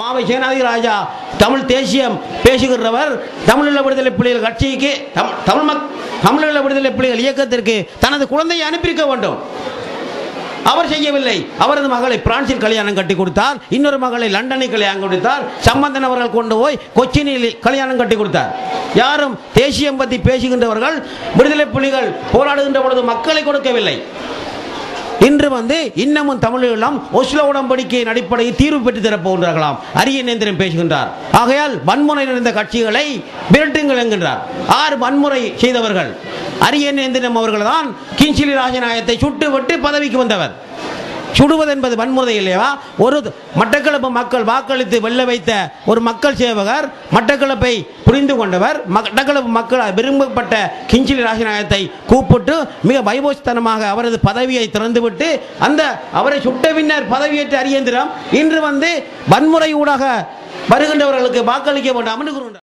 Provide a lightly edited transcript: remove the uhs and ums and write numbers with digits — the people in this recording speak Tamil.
மாவை சேனாதி ராஜா தமிழ் தேசியம் பேசுகிறவர் தமிழீழ விடுதலை புலிகள் கட்சிக்கு தமிழீழ விடுதலை புலிகள் இயக்கத்திற்கு தனது குழந்தையை அனுப்பியிருக்க வேண்டும். அவர் செய்யவில்லை. அவரது மகளை பிரான்சில் கல்யாணம் கட்டி கொடுத்தார். இன்னொரு மகளை லண்டனில் கல்யாணம் கொடுத்தார். சம்பந்தன் அவர்கள் கொண்டு போய் கொச்சினில் கல்யாணம் கட்டி கொடுத்தார். யாரும் தேசியம் பற்றி பேசுகின்றவர்கள் விடுதலை புலிகள் போராடுகின்ற பொழுது மக்களை கொடுக்கவில்லை. இன்று இன்னமும் தமிழீழம் ஒஸ்லோ உடன்படிக்கையின் அடிப்படையில் தீர்வு பெற்று தரப்போகின்றார்களாம். அரியநேந்திரன் பேசுகின்றார். ஆகையால் வன்முறை நிறைந்த கட்சிகளை விரட்டுங்கள் என்கின்றார். 6 வன்முறை செய்தவர்கள் அரியநேந்திரன் அவர்கள் தான் கிங்ஸ்லி ராஜநாயகத்தை சுட்டு விட்டு பதவிக்கு வந்தவர். சுடுவது என்பது வன்முறை இல்லையா? ஒரு மட்டக்களப்பு மக்கள் வாக்களித்து வெல்ல வைத்த ஒரு மக்கள் சேவகர், மட்டக்களப்பை புரிந்து கொண்டவர், மட்டக்களப்பு மக்கள் விரும்பப்பட்ட கிங்ஸ்லி ராஜநாயகத்தை கூப்பிட்டு மிக வைபோஸ்தனமாக அவரது பதவியை திறந்துவிட்டு அவரை சுட்ட பின்னர் பதவியேற்ற அரியந்திரம் இன்று வன்முறை ஊடாக வருகின்றவர்களுக்கு வாக்களிக்க வேண்டாம் என்று கூறுகின்றார்.